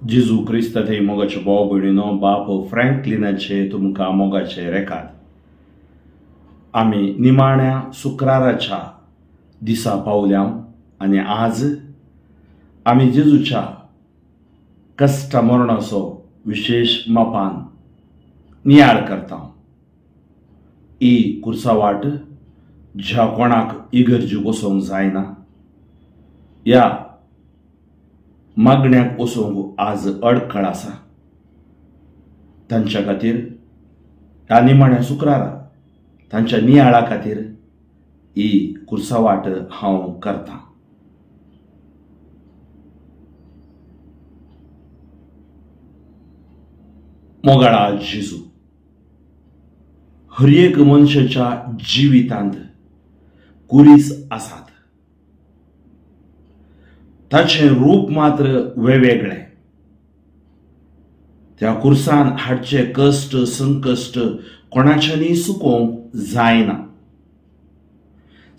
जेजू क्रिस्त थंय मोगाचे भाव भयणीनो बाप फ्रँकलिनाचे तुमकां मोगाचे रेखात. आमी निमाण्या शुक्राराच्या दिसा पावल्या आनी आज आमी जेजूच्या कश्ट मरणाचो विशेष मापान नियाळ करता. ही कुर्सावाट ज्या कोणाक इगर्जेक वचोंक जायना या मागण्याक वचोंक आज अडखळ आसा तांच्या खातीर ह्या निमाण्या शुक्रारा तांच्या नियाळा खातीर ही कुर्सावाट हांव करतां. मोगाळा जेजू हर एक मनशाच्या जिवितांत कुरीस आसात. ताचे रूप मात्र वेगवेगळे. त्या कुर्सान हाडचे कश्ट संकश्ट कोणाच्यानी सुकोवंक जायना.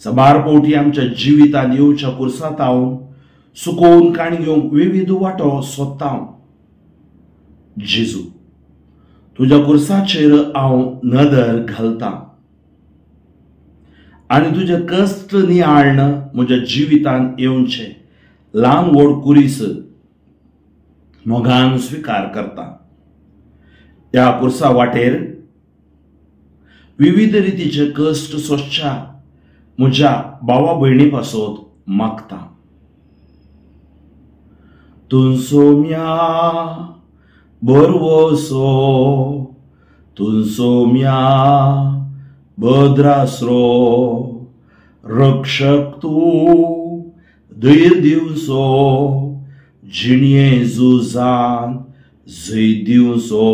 सबार फावटी आमच्या जिवितांत येवच्या कुर्सांत हांव सुकोवन काण घेवंक विविध वाटो सोदतां. जेजू तुज्या कुर्साचेर हांव नदर घालतां आनी तुजे कश्ट नियाळण म्हज्या जिवितांत येवचे ल्हान व्हड कुरीस मोगान स्विकार करता. ह्या कुर्सा वाटेर विविध रितीचे कश्ट सोंसच्या म्हज्या भावा भयणी पासत मागता. तुन सोम्या बरवसो तुन सोम्या भद्रास्रो रक्षक तू धैर्य दिवसो जिणये झुजान जय दिवसो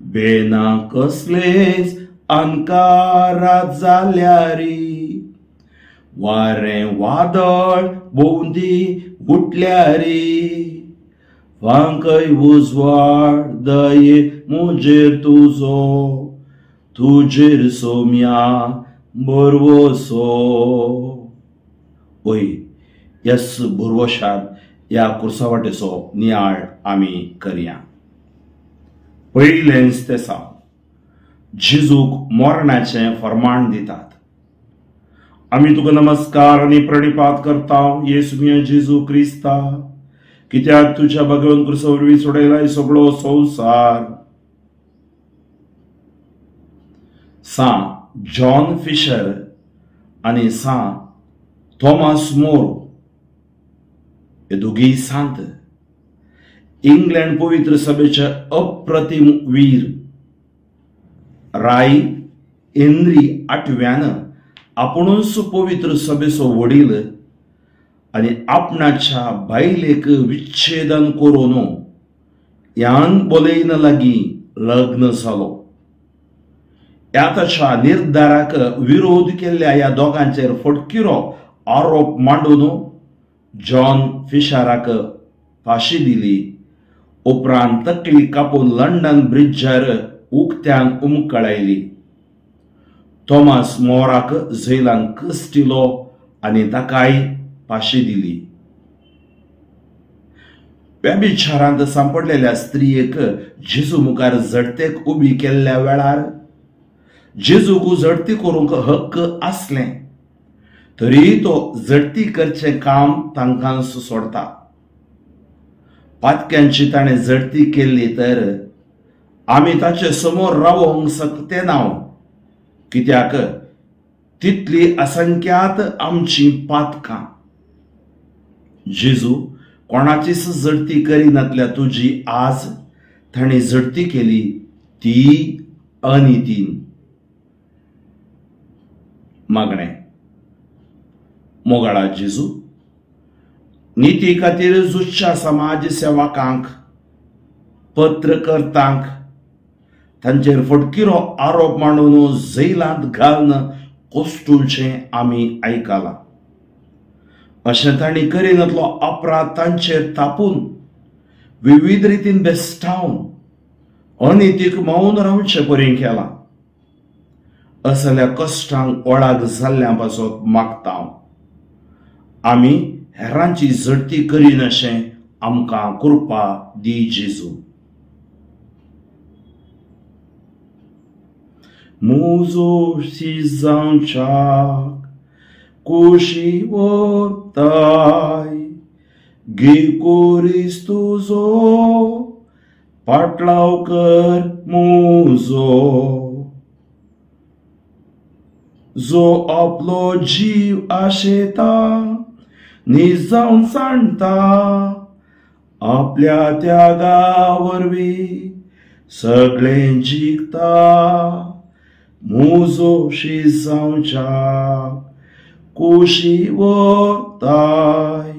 बेना कसलेच अनकारात जाल्यारी वारें वादळ भोंवती उठल्यारी वांकय उजवाड दये मुजेर तुजो तुजेर सोम्या बरवसो. ओय यस बुरवशान ह्या कुर्सावाटेचो नियाळ आमी करया. पयलेंच ते सावन जेजूक मरणाचें फर्माण दितात. आमी तुका नमस्कार आनी प्रणिपात करता येसुमिया जेजू क्रिस्ता, कित्याक तुज्या भगवन क्रुसा वरवीं सोडयला सगळो संवसार. सा जॉन फिशर आनी सा थॉमस मोर हे दोघी सांत इंग्लंड पवित्र सभेचे अप्रतिम वीर. राय हेनरी आठव्यान आपुणूच पवित्र सभेचो वडील आनी आपणाच्या बायलेक विच्छेदन करून ह्यान बोलयन लागीं लग्न जालो. ह्या ताच्या निर्धाराक विरोध केल्ल्या ह्या दोगांचेर फटकिरो आरोप मांडून जॉन फिशराक फाशी दिली. उपरांत तकली कापून लंडन ब्रिजार उक्त्यान उमकळायली. थॉमस मोराक झेलान कस्टिलो आनी ताकाय फाशी दिली. व्यभिचारांत सांपडलेल्या स्त्रियेक जेजू मुखार झडतेक उबी केल्ल्या वेळार जेजूक झडती करूंक हक्क आसले तरी तो झडती करचे काम तांकां सोडता. पातक्यांची ताणें झडती केल्ली तर आमी ताचे समोर रावोंक शकते ना, कित्याक तितली असंख्यात आमची पातकां. जेजू कोणाचीच झडती करिनातल्या तुजी आज ताणें झडती केली ती अनितीन. मागणे मोगाळा जेजू नीती खातीर झुजच्या समाज सेवकांक पत्रकर्त्यांक तांचेर फटकिरो आरोप मांडून झैलांत घालन कोसटूचे आमी आयकलां. अशें तांणी करिनातलो अपराध तांचेर तापून विविध रितीन बेस्टावन अनितीक मौन रावचे परी केलां. असल्या कश्टांक ओळाक जाल्ल्या पासत मागता. आमी हेरांची झडती करीन अशें आमकां कृपा दी जेजू. मुजो जावच्याक कुशी वताय गे कोरीस तुजो पाटलाव कर मुजो. जो आपलो जीव आशेता नीज जावन सांडटा आपल्या त्यागा वरवीं सगळें जिखता. मुजो जावच्याक कुशी वताय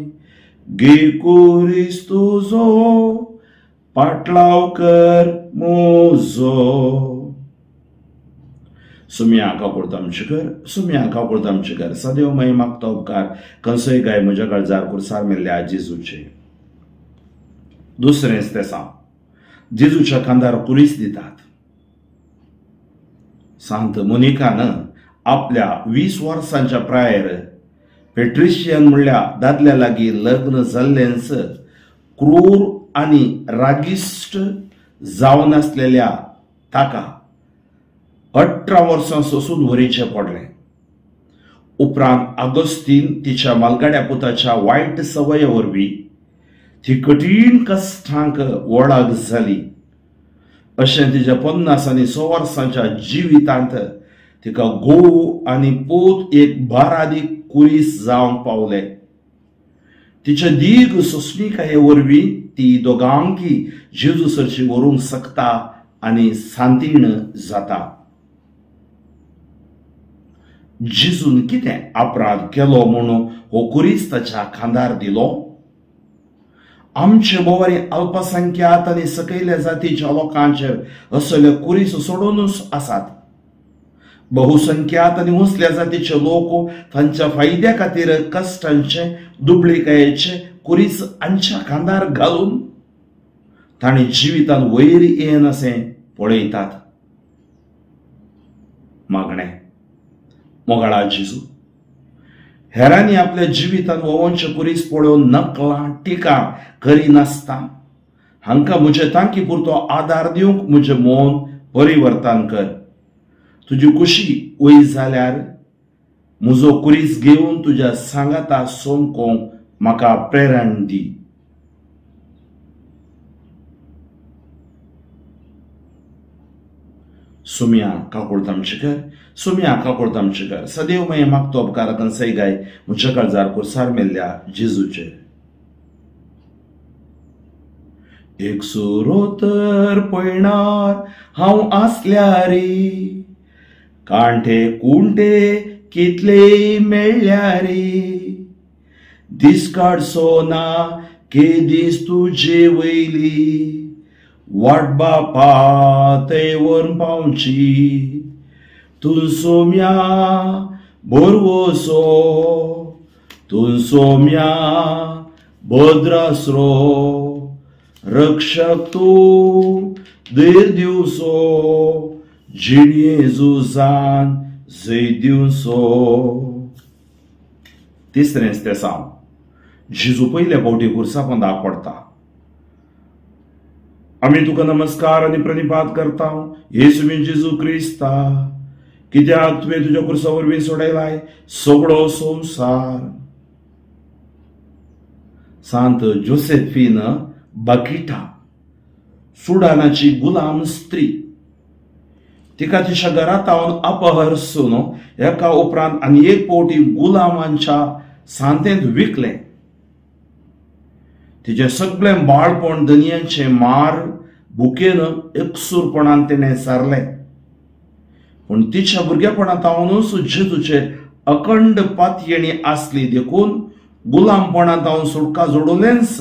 गे कोरीस तुजो पाटलाव कर मुजो. सुम्या काकुळता आमचे घर, सुम्या काकुळता आमचे घर. सदैव महिमाक तो उपकार कंसय गाय म्हज्या काळजार कुर्सार मेल्ल्या जेजूचे. दुसरेंच ते सांग जेजूच्या खांदार कुरीस दितात. सांत मोनिकान आपल्या 20 वर्सांच्या प्रायर पेट्रिशियन म्हणल्या दादल्या लागीं लग्न जाल्लेंच क्रूर आनी रागिश्ट जावन आसलेल्या ताका 18 वर्सां सोसून व्हरचें पडलें. उपरांत आगोस्तीन तिच्या मालगाड्या पुताच्या वायट सवये वरवीं ती कठीण कश्टांक वळाग जाली. अशें तिच्या 50 आनी 100 वर्सांच्या जिवितांत तिका घोव आनी पूत एक बारादीक कुरीस जावंक पावले. तिच्या दीर्घ सोंसणिकाये वरवीं ती दोगांकी जेजू सरशी व्हरूंक शकता आनी सांतीण जाता. जेजून कितें अपराध केलो म्हणून हो कुरीस ताच्या खांदार दिलो? आमचे बोवारी अल्पसंख्याक आनी सकयल्या जातीच्या लोकांचेर असले कुरीस सोडूनच आसात. बहुसंख्याक आनी मुसल्या जातीचे लोक तांच्या फायद्या खातीर कश्टांचे दुबळिकायेचे कुरीस आमच्या खांदार घालून तांणी जिवितांत वयर येन अशें पळयतात. मागणें मोगाळा जेजू, हेरांनी आपल्या जिवितांत वोवनचे कुरीस पळोवन नकलां टिका करिनासता हांकां म्हजे तांकी पुरतो आदार दिवंक म्हजें मौन परिवर्तन कर. तुजी कुशी वय जाल्यार म्हजो कुरीस घेवन तुज्या सांगाता सोमकोंक म्हाका प्रेरण दी. सुम्या काकुळता आमचे घर, सुम्या काकुळता आमचे घर. सदैव महिमाक तो उपकार कंसय गाय म्हज्या काळजार कुर्सार मेल्ल्या जेजूचे. एक सुरो तर पळणार हांव आसल्यारी कांठे कुंठे कितले मेळ्ळ्यारी दीस काडचो ना के दीस तुजे वयली वाट बापा थंय व्हरून पावची. तूं सोम्या बोरवोसो, तूं सोम्या भद्रासरो रक्षक तूं धीर दिवसो जिणये झुजान जय दिवसो. तिसरेंच ते सांग जेजू पयले फावटी कुर्सापंदाक पडटा. आमी तुका नमस्कार आनी प्रणिपात करता येशुवीन जेजू क्रिस्ता, कित्याक तुवें तुज्या कुर्सा वरवीं सोडयलाय सगळो संवसार. सांत जोसेफीन बाकिटा सुडानाची गुलाम स्त्री, तिका तिच्या घरांत अपहरसून एका उपरांत आनी एक फावटी गुलामांच्या सांतेंत विकलें. तिचे सगळें बाळपण दनयांचे मार भुकेन एकसूरपणान तिणें सारलें. पूण तिच्या भुरगेपणांतावनूच जेजूचे अखंड पातयेणी आसली देखून गुलामपणांतावन सुटका जोडुलेंच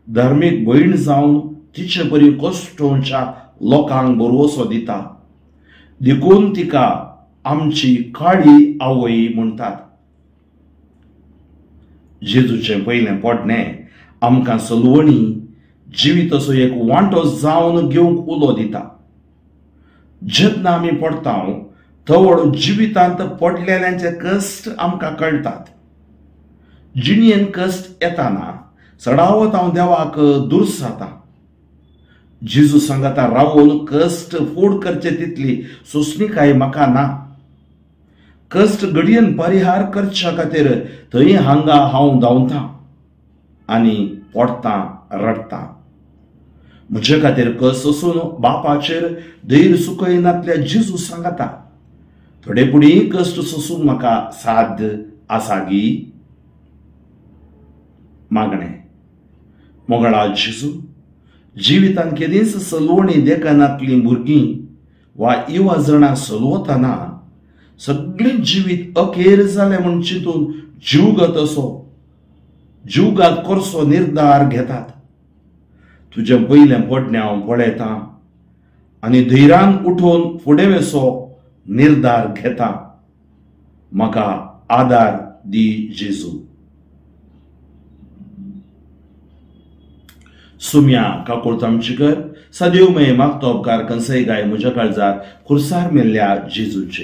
धार्मीक भयण जावन तिचे बरी कश्टोवच्या लोकांक बरवसो दिता. देखून तिका आमची काळी आवय म्हणटात. जेजूचे पयलें पडणें आमकां सलवणी जिविताचो एक वांटो जावन घेवंक उलो दिता. जेन्ना आमी पडटा थवड जिवितांत पडलेल्यांचे कश्ट आमकां कळटात. जिणयेन कश्ट येताना चढावत हांव देवाक दुर्स जाता. जेजू सांगता रावून कश्ट फूड करचे तितली सोंसणीकाय म्हाका ना. कश्ट घडयेन परिहार करच्या खातीर थंय हांगा हांव धांवतां आनी पडटां रडटां. म्हजे खातीर कस असून बापाचेर धैर्य सुकयनातल्या जेजू सांगता थोडे पुडी कश्ट सोसूंक म्हाका साध्य आसा गी. मागणें. मोगळा जेजू, जिवितांत केदींच सलवणी देखनातलीं भुरगीं वा युवा जाणां सलवतना सगळें जिवीत अखेर जालें म्हूण चिंतून जीवगत असो जीवघात करचो निर्धार घेतात. तुजें पयलें पडणें हांव पळयतां आनी धैर्यान उठोवन फुडें वचो निर्धार घेता. म्हाका आदार दी जेजू. सुम्या काकुळ तामचीकर, सदैव मये मागतो उपकार कंसय गाय म्हज्या काळजार खुर्सार मेल्ल्या जेजूचे.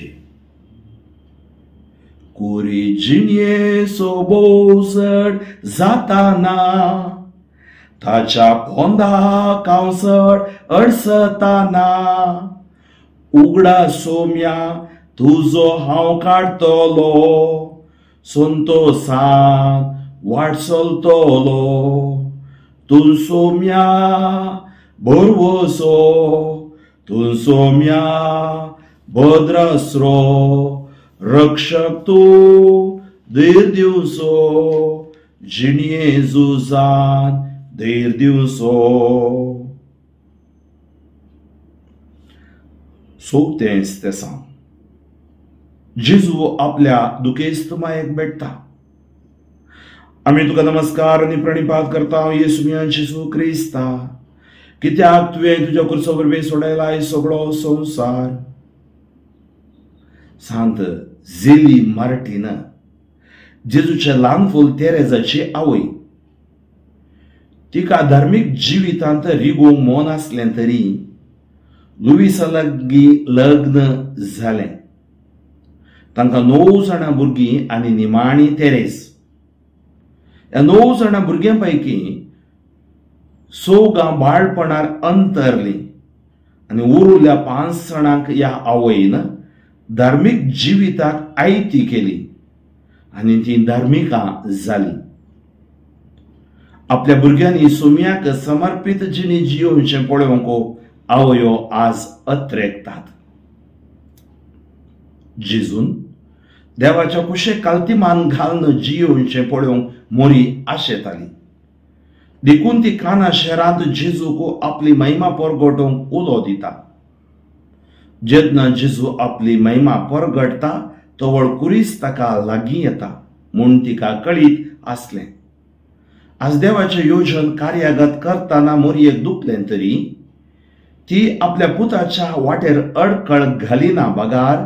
कोरी जिणये सोबोसड जाताना ताच्या पोंदा कावसड अडसताना उगडा सोम्या तुजो हांव काडटलो संतोषान वाट चलतलो. तूं सोम्या बरवसो तूं सोम्या भद्रास्रो रक्षक तूं धैर्य दिवचो जिणये झुजान धैर्य दिवचो. सोबतेंच ते सांग. जेजू आपल्या दुखेस्त मायेक भेटता. आमी तुका नमस्कार आनी प्रणिपात करता येसुमिया जेजू क्रिस्ता, कित्याक तुवें तुज्या कुर्सा वरवीं सोडयला सगळो संवसार. सांत झेली मार्टीन, जेजूचे ल्हान फूल तेरेजाची आवय. तिका धार्मीक जिवितांत रिगोवंक मोन आसलें तरी लुईसा लागीं लग्न जालें. तांकां 9 जाणां भुरगीं आनी निमाणी तेरेस. ह्या 9 जाणां भुरग्यां पैकी 6 बाळपणार अंतरलीं आनी उरिल्ल्या 5 जाणांक ह्या आवयन धार्मीक जिविताक आयती केली आनी ती धार्मिकां जाली. आपल्या भुरग्यांनी सोम्याक समर्पित जिणी जियोवचें पळोवंक आवयो आज अत्रेकतात. जेजून देवाच्या कुशेक काल्तिमान घालन जियोवचें पळोवंक मोरी आशेताली. देखून ती काना शहरांत जेजूक आपली महिमा परगटोवंक उलो दिता. जेन्ना जेजू आपली महिमा परगटता तवळ कुरीस ताका लागीं येता म्हूण तिका कळीत आसलें. आज देवाचें योजन कार्यागत करतना मोरयेक दुखलें तरी ती आपल्या पुताच्या वाटेर अडकळ घालिना बगार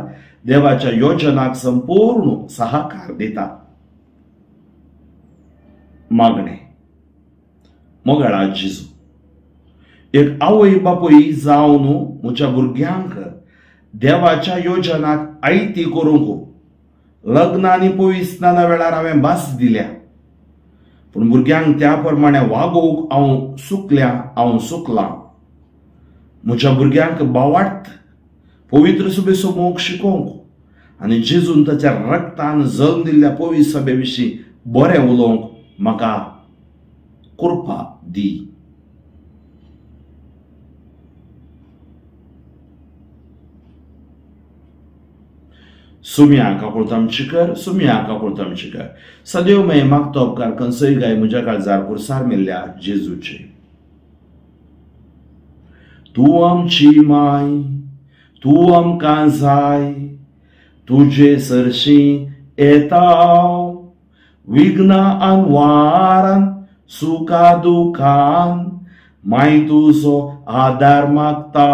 देवाच्या योजनाक संपूर्ण सहकार दिता. मागणें. मोगळा जेजू, एक आवय बापूय जावन म्हज्या भुरग्यांक देवाच्या योजनाक आयती करूंक लग्न आनी पविस्नाना वेळार हांवें भास दिल्या. पूण भुरग्यांक त्या प्रमाणे वागोवंक हांव चुकलां. म्हज्या भुरग्यांक बावाट पवित्र सभेचो मोग शिकोवंक आनी जेजून ताच्या रक्तान जल्म दिल्ल्या पवित्र सभे विशीं बरें उलोवंक म्हाका कृपा दी. सुम्या काकुळ तामचीकर, सुम्या काकुळ तामचीकर, सदैव मये मागतो उपकार कंसय गाय म्हज्या काळजार कुर्सार मेल्ल्या जेजूचे. तूं आमची माय, तूं आमकां जाय, तुजे सरशीं येता विघ्ना आनी वारान सुखा दुखान माय तुजो आदार मागता.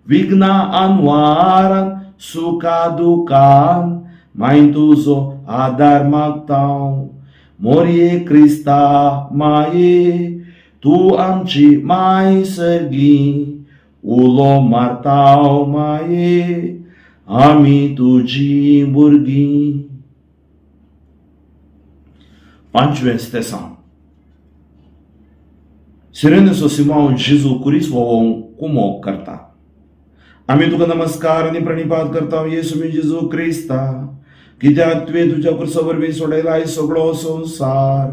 विघ्ना आनी वारान सुखा दुखान माय तुजो आदार मागता. मोरये क्रिस्ता माये, तूं आमची माय सर्गी, उलो मारता माये आमी तुजी भुरगीं. 5वें स्तेसान. सिरेनसो सिमांव जेजू कुरीस वोवोंक कुमोक करता. आमी तुका नमस्कार आनी प्रणिपात करता येसू जेजू क्रिस्ता, कित्याक तुवें तुज्या कुर्सा वरवीं सोडयला सगळो संवसार.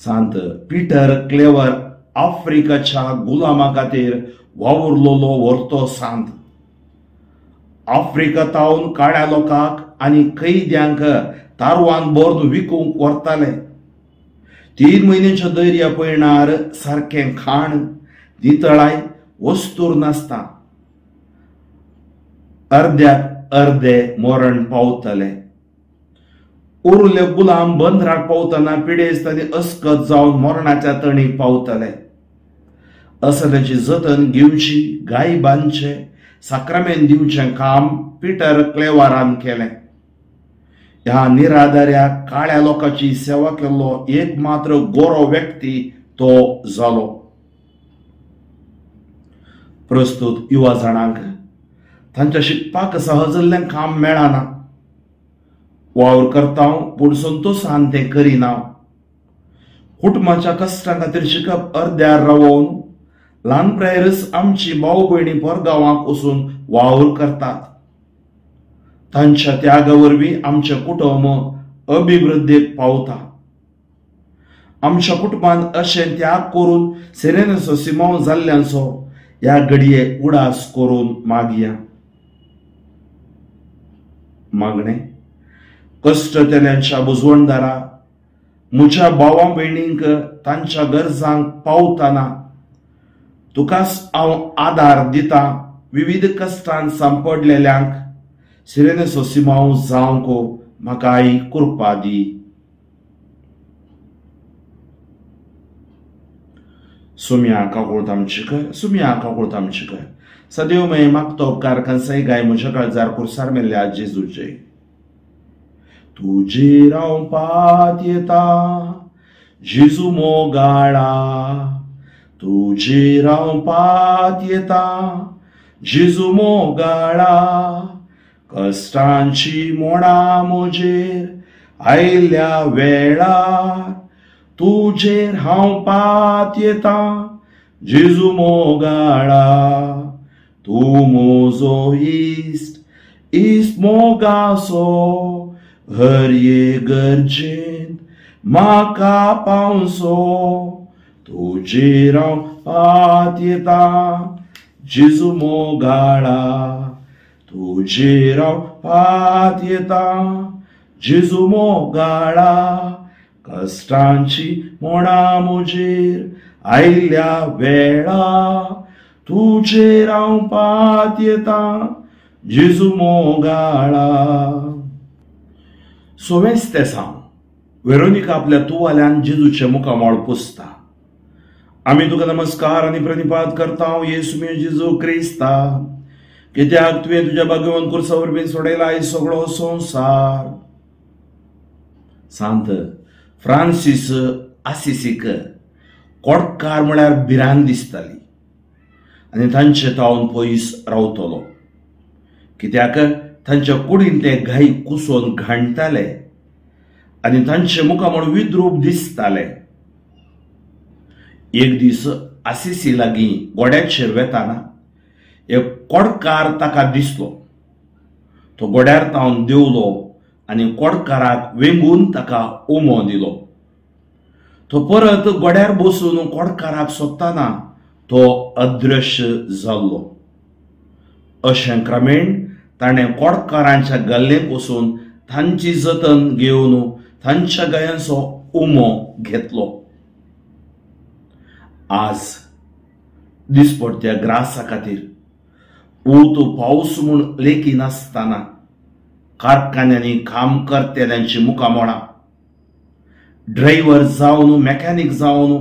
सांत पीटर क्लेवर आफ्रिकाच्या गुलामा खातीर वावुरलोलो व्हरतो सांत. आफ्रिकातावन काळ्या लोकांक आनी कैद्यांक तारवान भरून विकूंक व्हरताले. 3 म्हयन्याच्या दर्या पयणार सारकें खाण नितळाय वस्तूर नासता. अर्द्याक अर्दे मरण पावतले. उरले गुलाम बंदराक पावतना पिडेस्त आनी अस्कत जावन मरणाच्या तणीक पावतले. असल्याची जतन घेवची, गाय बांदचे, साक्रामेंत दिवचें काम पीटर क्लेवारान केलें. ह्या निराधाऱ्या काळ्या लोकांची सेवा केल्लो एक मात्र गोरो व्यक्ती तो जालो. प्रस्तुत युवा जाणांक तांच्या शिकपाक सहजल्लें काम मेळना. वावर करता पूण संतोशान तें करिना. कुटुंबाच्या कश्टां खातीर शिकप अर्द्यार रावून ल्हानप्रायरच आमची भाऊ भयणी परगांवांक वचून वावर करतात. तांच्या त्यागा वरवीं आमचें कुटुंब अभिवृद्धीक पावता. आमच्या कुटुंबान अशें त्याग करून सिरेनसो सिमांव जाल्ल्यांचो ह्या घडये उडास करून मागया. मागणें कश्ट केल्यांच्या बुजवणदारा म्हज्या भावां भयणींक तांच्या गरजांक पावतना तुकाच हांव आदार दिता. विविध कश्टांत सांपडलेल्यांक सिरेनसो सिमांव जावंक म्हाका कृपा दी. सुम्या काकूळ तामची कर, सुम्या काकूळ तामची कर. सदैव मैं मागतो उपकार कंसाई गाय म्हज्या काळजार कुर्सार मेल्ल्या जेजूचे. तुजेर हांव पात येता जेजू मोगाळा. तुजेर हांव पात येता जेजू मोगाळा. कश्टांची मोडा म्हजेर आयिल्ल्या वेळार. तुजेर हांव पात येता जेजू मोगाळा. तूं म्हजो इश्ट मोगासो. हर ये गरजेंत म्हाका पावसो. तुजेर हांव पात येता जेजू मोगाळा. तुजेर हांव पात येता जेजू मोगाळा. कश्टांची मोडा म्हजेर आयिल्ल्या वेळार. तुजेर हांव पात येता जेजू मोगाळा. 6वें तेसां वेरोनिका आपल्या तुवाल्यान जेजूचे मुखामोळ पुसता. आमी तुका नमस्कार आनी प्रणिपात करता येसू जेजू क्रिस्ता, कित्याक तुवें तुज्या भाग्यवान कुर्सा वरवीं सोडयला सगळो संवसार. सांत फ्रांसीस आसिसीक कोडकार म्हळ्यार भिरांत दिसताली आनी तांचे तावन पयस रावतलो. कित्याक तांच्या कुडीन ते घाई कुसोन घाणटाले आनी तांचे मुखामोळ विद्रूप दिसताले. एक दीस आसिसी लागीं गोड्याचेर वेताना एक कोडकार ताका दिसलो. तो गोड्यार तावन देंवलो आनी कोडकाराक वेंगून ताका उमो दिलो. तो परत गोड्यार बसून कोडकाराक सोदतना तो अदृश्य जाल्लो. अशें क्रमेण ताणें कोडकारांच्या गल्लेक वचून तांची जतन घेवन तांच्या गयांचो उमो घेतलो. आज दिसपट्ट्या ग्रासा खातीर ऊत पावस म्हूण लेखी नासतना कारखान्यांनी काम करतल्यांची मुखामोळां, ड्रायव्हर जावन मेकॅनिक जावन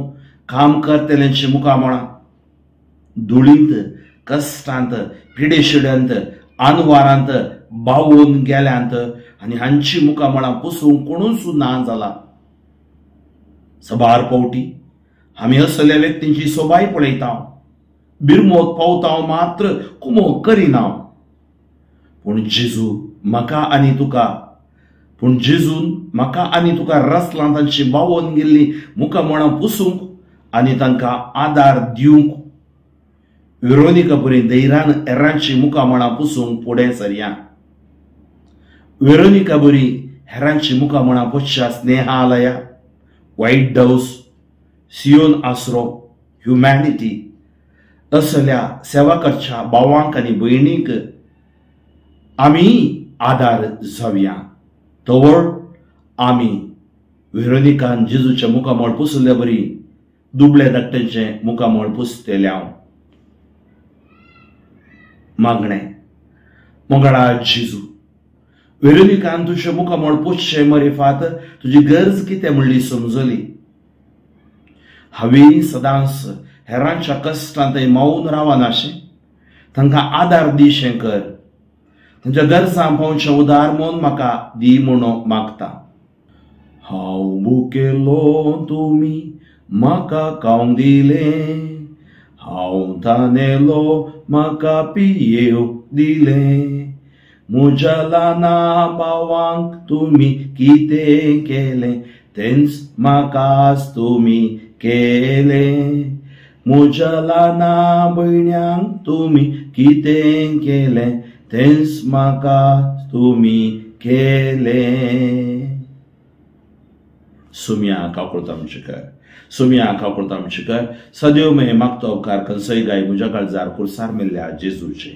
काम करतल्यांची मुखामोळां, धुळींत कश्टांत पिडेशिड्यांत आनवारांत बावून गेल्यांत आनी हांची मुखामोळां पुसूंक कोणूच ना जाला. सबार पावटी आमी असल्या व्यक्तींची सोबाय पळयता. बिरमोत पावता मात्र कुमो करिना. पूण जेजू म्हाका आनी तुका पूण जेजून म्हाका आनी तुका रसलां तांची बावोन गेल्ली मुखामळां पुसूंक आनी तांकां आदार दिवंक वेरोनिका बरी धैर्यान हेरांची मुखामळां पुसूंक फुडें सरया. वेरोनिका बरी हेरांची मुखामळां पुसच्या स्नेहालया, व्हाईट डव्स, सियोन आसरो, ह्युमॅनिटी असल्या सेवा करच्या भावांक आनी भयणीक आमी आदार जावया. तवळ आमी वेरोनिकान जेजूच्या मुखामळ पुसल्या बरी दुबळे धाकट्यांचे मुखामळ पुसतल्या. मागणे मंगळा जेजू, वेरोनिकान तुझे मुखामळ पुसचे मरेफात तुजी गरज कितें म्हणली समजली. हांवें सदांच हेरांच्या कश्टांत मावून रावनाशें, तांकां आदार दिशें कर. तांच्या गरजां पावचें उदार मोन म्हाका दी म्हणून मागता. हांव भुकेलो तुमी म्हाका खावंक दिलें, हांव थानेलो म्हाका पियेवंक दिलें. म्हज्या ल्हाना भावांक तुमी कितें केलें तेंच म्हाकाच तुमी केलें. म्हज्या ल्हाना भयण्यांक तुमी कितें केलें तेंच म्हाका तुमी केलें. सुम्या काकुळता आमचे कर, सुम्या काकुळता आमचे कर. सदैव मे मागतो उपकार कंसय गाय म्हज्या काळजार कुर्सार मेल्ल्या जेजूचे.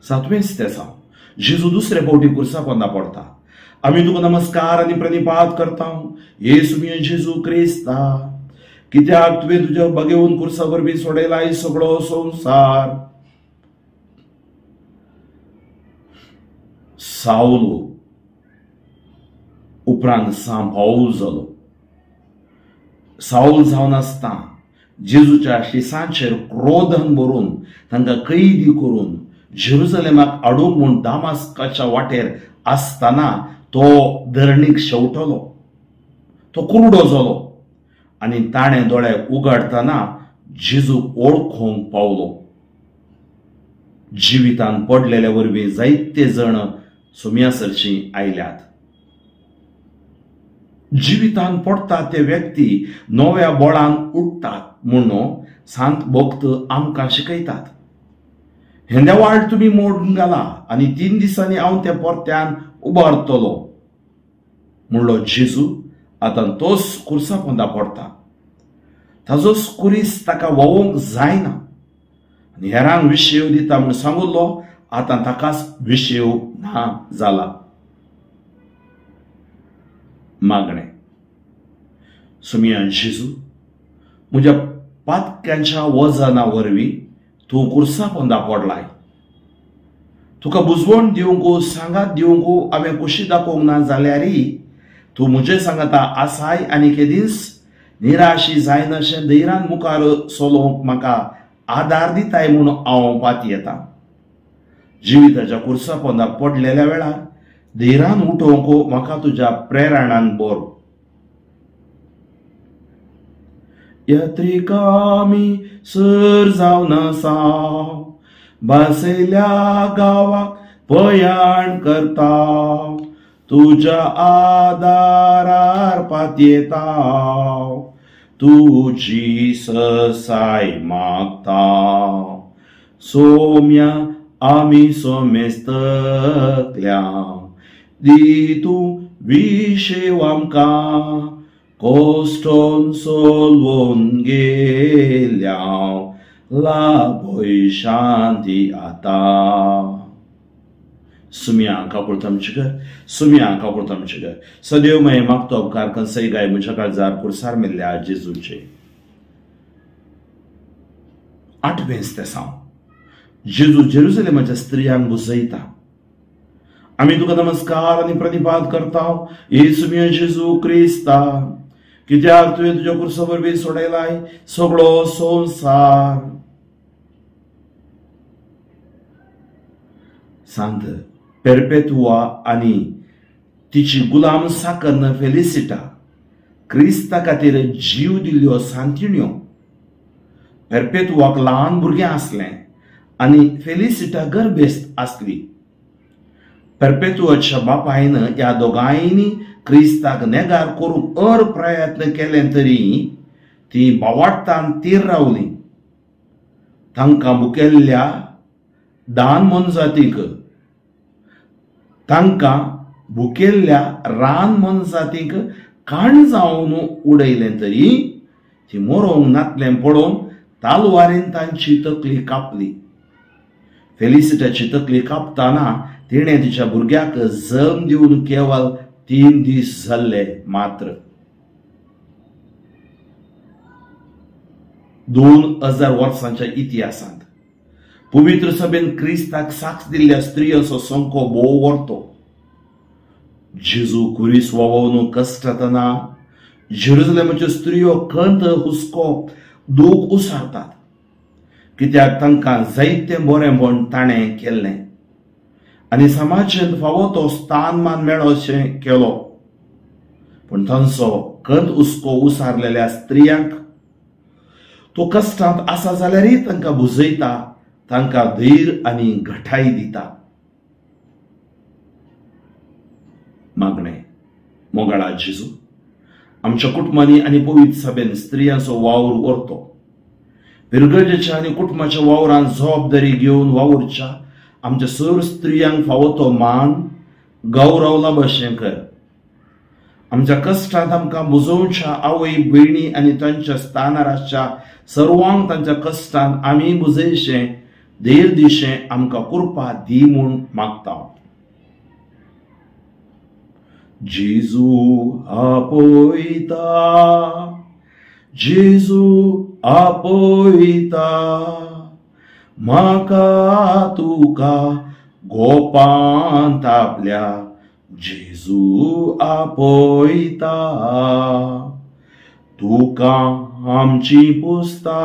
7वें स्तेसांव जेजू दुसरे फावटी कुर्सा पोंदा पडटा. आमी तुका नमस्कार आनी प्रणिपात करता येसू जेजू क्रिस्ता, कित्याक तुवें तुज्या बगेवून कुर्सा वरवीं सोडयला सगळो संवसार. सावलो उपरांत सांपावल जालो. सावल जावन आसता जेजूच्या शिसांचेर क्रोधन भरून तांकां कैदी करून जेरुसलेमाक हाडूंक म्हूण दामास्काच्या वाटेर आसतना तो धरणीक शेवटलो. तो कुरडो जालो आनी ताणें दोळे उगडतना जेजू ओळखूंक पावलो. जिवितान पडलेल्या वरवीं जायते जण सुम्यासरची आयल्यात. जिवितान पडटा ते व्यक्ती नव्या बळान उठतात म्हणून सांत भक्त आमकां शिकयतात. हेंदेवाळ तुमी मोडून घाला आनी 3 दिसांनी हांव ते परत्यान उबारतलो म्हणलो जेजू. आतां तोच कुर्सा पोंदा पडटा. ताजोच कुरीस ताका वोवंक जायना आनी हेरांक विशेव दिता म्हूण सांगुल्लो आतां ताकाच विशेव ना जाला. मागणे सुम्या जेजू, म्हज्या पातक्यांच्या वजना वरवीं तूं कुर्सा पोंदा पडलाय. तुका बुजवण दिवंक सांगात दिवंक हांवें कुशी दाखोवंक ना जाल्यारय तूं म्हजे सांगाता आसाय आनी केदींच निराशी जायनाशें धैर्यान मुखार चलोवंक म्हाका आदार दिताय म्हूण हांव पात येता. जिविताच्या कुर्सा पोंदा पडलेल्या वेळार धैर्यान उठोवंक म्हाका तुज्या प्रेरणान बोर. यात्रिकामी सर जावन आसाव, बासयल्या गांवाक पयाण करताव, तुज्या आदारार पातयेताव, तुजी ससाय मागताव. सोम्या आमी सोमेस्तकल्या, दी तूं विशेव आमकां, कोस्टोन सोलवून गेल्या, लाभोय शांती आता. सुम्या काकुळतामचेकर, सुम्या काकुळतामचेकर. सदैव मये मागतो उपकार कंसय गाय म्हज्या काळजार कुर्सार मेल्ल्या जेजूचे. 8वें स्तेसांव जेजू जेरुसलेमाच्या स्त्रियांक बुजयता. आमी तुका नमस्कार आनी प्रणिपात करता येसू जेजू क्रिस्ता, कित्याक तुवें तुज्या कुर्सा वरवीं सोडयलाय सगळो संवसार. सांत पेरपेतुआ आनी तिची गुलाम साकर्न फेलिसिटा क्रिस्ता खातीर जीव दिल्ल्यो सांतिण्यो. पेरपेतुआक ल्हान भुरगें आसलें आनी फेलिसिटा गर्भेस्त आसली. परपेतुअच्या बापायन ह्या दोगांयनी क्रिस्ताक नेगार करूंक प्रयत्न केले तरी ती बावाडतान तीर रावली. तांकां मुखेल्ल्या दान मनजातीक तांकां भुकेल्ल्या रान मनजातीक काण जावन उडयलें तरी ती मरोंक नातलें पळोवन तालवारीन तांची तकली कापली. फेलिसिटाची तकली कापतना तिणें तिच्या भुरग्याक जल्म दिवन केवळ 3 दीस जाल्ले मात्र. 2000 वर्सांच्या इतिहासांत पवित्र सभेन क्रिस्ताक साक्ष दिल्ल्या स्त्रियांचो संख्या भोव व्हरतो. जेजू कुरीस वोवून कश्टातना जेरुसलेमाच्यो स्त्रियो खंत हुस्को दूख उसारतात, कित्याक तांकां जायतें बरेंपण ताणें केल्लें आनी समाजांत फावो तो स्थानमान मेळोशें केलो. पूण तांचो खंत हुस्को उसारलेल्या स्त्रियांक तो कश्टांत आसा जाल्यारय तांकां बुजयता, तांकां धैर्य आनी घटाय दिता. मागणें. मोगाळा जेजू, आमच्या कुटुंबांनी आनी पवित्र सभेन स्त्रियांचो वावर व्हरतो. पिरगजेच्या आनी कुटुंबाच्या वावरांत जबाबदारी घेवन वावुरच्या आमच्या सर स्त्रियांक फावो तो मान गौरवला भशेन कर. आमच्या कश्टांत आमकां बुजोवच्या आवय भयणी आनी तांच्या स्थानार आसच्या सर्वांक तांच्या कश्टांत आमी बुजयशें धैर्य दिशें आमकां कृपा दी म्हूण मागता. जेजू आपयता, जेजू आपयता, म्हाका तुका गोपांत आपल्या जेजू आपयता. तुका आमची पुस्ता,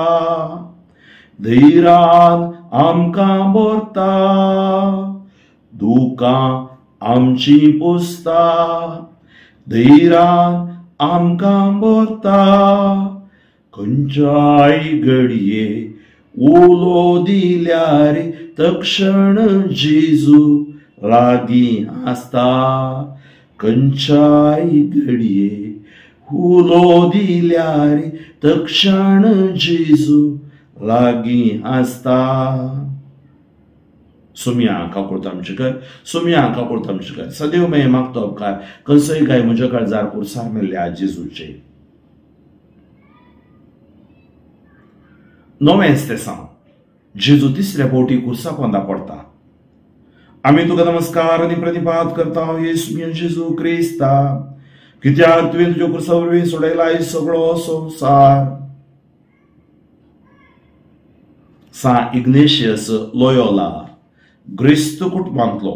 धैर्यान आमकां भरता. दुकां आमची पुस्ता, धैर्यान आमकां भरता. खंयच्याय घडये उलो दिल्यार तक्षण जेजू लागीं आसता. खंयच्याय घडये उलो दिल्यार तक्षण जेजू लागीं आसता. सुम्या काकुळता आमचे घर, सुम्या काकुळता आमचे घर. सदैव मे मागतो उपकार खंयसय काय म्हज्या काळजार कुर्सार मेल्ल्या जेजूचे. 9वें स्तेसान जेजू तिसऱ्या फावटी कुर्सा पोंदा पडटा. आमी तुका नमस्कार आनी प्रणिपात करता येशू जेजू क्रिस्ता, कित्याक तुवें तुज्या कुर्सा वरवीं सोडयला सगळो संवसार. सा इग्नेशियस लोयोला ग्रिस्त कुटुंबांतलो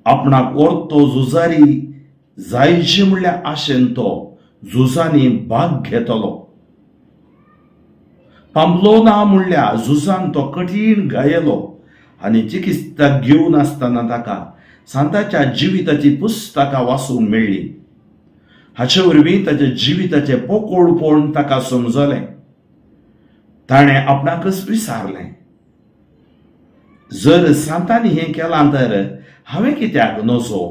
आपणाक ओर्तो झुजारी जायचे म्हणल्या आशेन तो झुजांनी भाग घेतलो. पांपलोना म्हणल्या झुजान तो कठीण गायलो आनी चिकित्साक घेवन आसतना ताका सांताच्या जिविताची पुस्तकां वाचूंक मेळ्ळी. हाचे वरवीं ताच्या जिविताचे पोकोळपण ताका समजलें. ताणें आपणाकच विचारलें, जर सांतांनी हें केलां तर हांवें कित्याक नजो.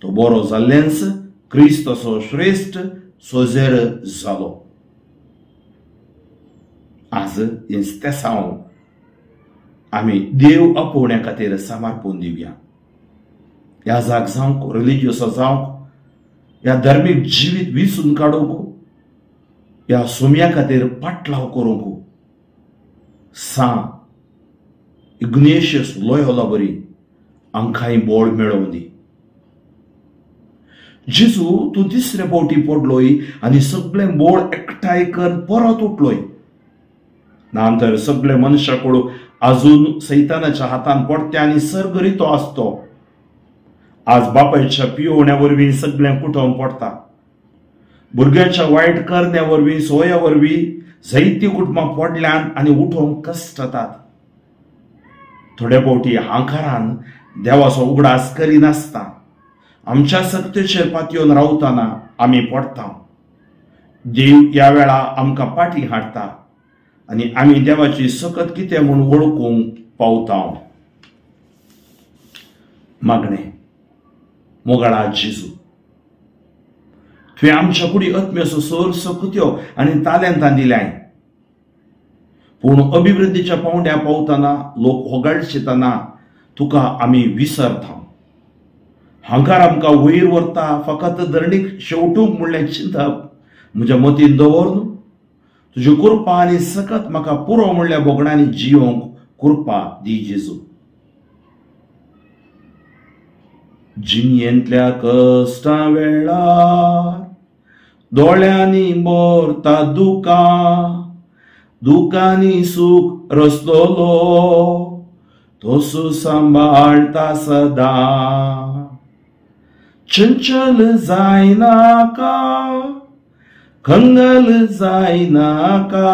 तो बरो जाल्लेंच क्रिस्तचो श्रेष्ठ सोजेर जालो. आज इस्तेसांव आमी देव आपोवण्या खातीर समर्पण दिवया. ह्या जाग जावंक रिलिजियस जावंक, ह्या धार्मीक जिवीत विसून काडूंक, ह्या सुम्या खातीर पाटलाव करूंक सा इग्नेशियस लोयोला बरी आमकांय बोळ मेळोवन दी. जेजू तूं तिसऱ्या फावटी पडलोय आनी सगळें बोळ एकठांय कर परत उठलोय. नांतर सगळे मनशाकुळ अजून सैतानाच्या हातान पडते आनी सरगरीतो आसतो. आज बापायच्या पियोवण्या वरवीं सगळें कुटोवन पडटा. भुरग्यांच्या वायट करण्या वरवीं सोया वरवीं जायतीं कुटुंबां पडल्यान आनी उठोवंक कश्ट जातात. थोड्या फावटी हांकारान देवाचो उगडास करिनासता. आमच्या सत्तेचेर पातयेवन रावतना आमी पडटा. देव ह्या वेळा आमकां पाटी हाडटा आनी आमी देवाची सकत कितें म्हूण वळखूंक पावता. मागणे मोगाळा जेजू तुवें आमच्या कुडी आत्म्याचो सर सकत्यो आनी ताल्यांतां दिल्याय, पूण अभिवृद्धीच्या पावंड्या पावतना लोक होगाळशितना तुका आमी विसरता. हांकार आमकां वयर व्हरता फकत धरणीक शेवटूंक म्हणलें चिंतप म्हज्या मतीन दवर न्हू. तुजी कृपा आनी सकत म्हाका पुरो म्हणल्या बोगडांनी जियोंक कृपा दी जेजू. जिणयेंतल्या कश्टा वेळार दोळ्यांनी भरता दुकांनी सुख रसलोलो तोसू सांबाळता सदा. चंचल जायनाका खंगल जायनाका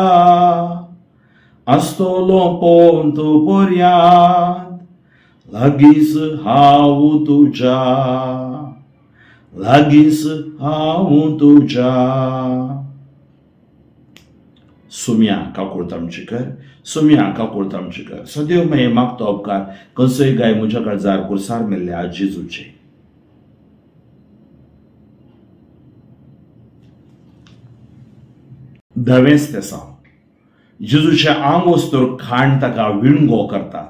आसतलो पोंत पर्यांत लागींच हांव तुज्या. सुम्या काकूळ तामचेकर, सुम्या काकूळ तामचेकर. सदैव मे मागतो उपकार कसोय गाय म्हज्या काळजार कुर्सार मेल्ल्या जेजूचे. धवेंच तेसा जेजूचे आंग वस्तूर खाण ताका विणगो करतात.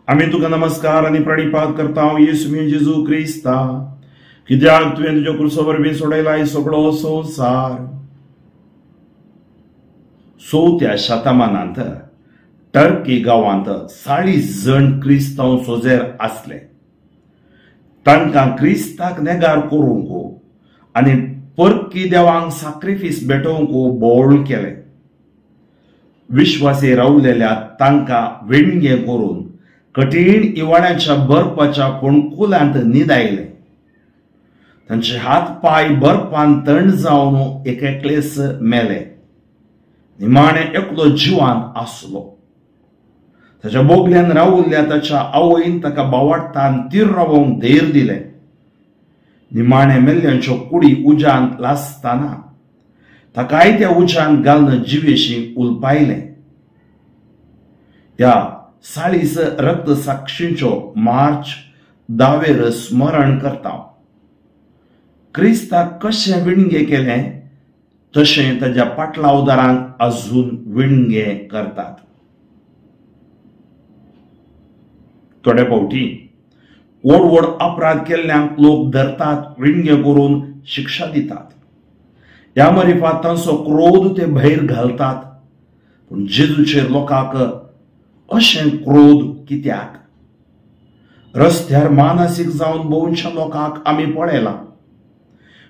आमी तुका नमस्कार आनी प्रणिपात करता येसुमी जेजू क्रिस्ता, कित्याक तुवें तुज्या क्रुसा वरवीं सोडयला सगळो संवसार. 4थ्या शतमानांत टर्की गांवांत 40 जण क्रिस्तांव सोजेर आसले. तांकां क्रिस्ताक नेगार करूंक आनी परकी देवांक साक्रिफीस भेटोवंक बोवाळ केले. विश्वासी रावलेल्या तांकां वेणगे करून कठीण इवाड्याच्या बर्फाच्या फोंडकुलांत न्हिदायले. तांचे हात पाय बर्फान थंड जावन एकलेस मेले. निमाणे एकलो जिवान आसलो. ताच्या बोगल्यान रावल्ल्या ताच्या आवयन ताका बावाडटान तीर रावोवंक धैर्य दिलें. निमाणे मेल्ल्यांच्यो कुडी उज्यांत लासतना ताकाय त्या उज्यांत घालन जिवेशी उलपायलें. ह्या 40 रक्त साक्षींचो मार्च 10 स्मरण करता. क्रिस्ताक कशें विणगे केलें तशें ताच्या पाटलावदारांक अजून विणगे करतात. थोडे फावटी व्हड व्हड अपराध केल्ल्यांक लोक धरतात, विणगे करून शिक्षा दितात. ह्या मरिफात तांचो क्रोध ते भायर घालतात. पूण जेजूचेर लोकांक अशें क्रोध कित्याक? रस्त्यार मानसीक जावन भोंवच्या लोकांक आमी पळयलां.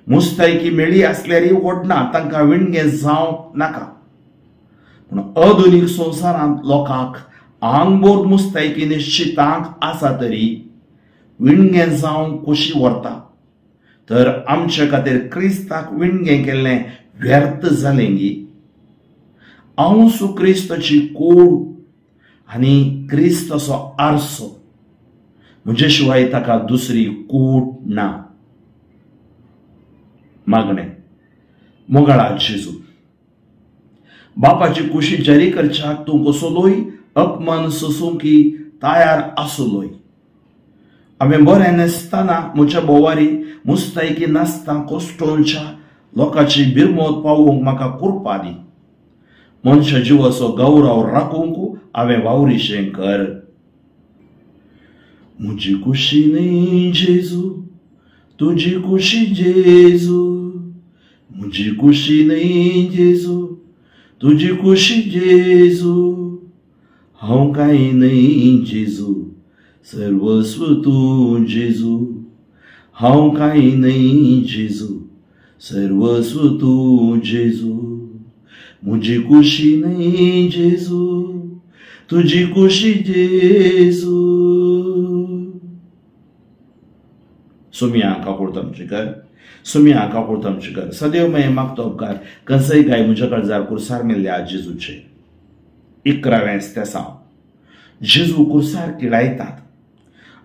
मुस्तायकी मेळी आसल्यारय ओडना तांकां विणगे जावंक नाका. पूण आधुनीक संवसारांत लोकांक आंगभर मुस्तायकी निश्चितांक आसा तरी विणगे जावंक कशी व्हरता. तर आमचे खातीर क्रिस्ताक विणगे केल्लें व्यर्थ जालें गी. हांव क्रिस्ताची कूड आनी क्रिस्ताचो आरसो, म्हजे शिवाय ताका दुसरी कूड ना. मागणे मोगाळा जेजू, बापाची कुशी जारी करच्याक तूं कसलोय अपमान सोसूंकी तयार आसलोय. हांवें बरें नासतना म्हज्या बोवारी मुस्तायकी नासता कोस्टोलच्या लोकांची बिरमोत पावोवंक म्हाका कृपा दी. मनशा जिवाचो गौरव राखूंक हांवें वावरीशें कर. म्हजी कुशी न्ही जेजू, तुजी कुशी जेजू. म्हजी कुशी न्ही जेजू, तुजी कुशी जेजू. हांव कांय न्ही जेजू, सर्वस्व तूं जेजू. हांव कांय न्ही जेजू, सर्वस्व तूं जेजू. म्हजी कुशी न्ही जेजू, तुजी कुशी जेजू. सुम्या काकूळ तामचेकर, सुम्या काकूळ तामचेकर. सदैव मे मागतो उपकार कसंय गाय म्हज्या काळजार कुर्सार मेल्ल्या जेजूचे. 11वें तेसा जेजू कुर्सार किडायतात.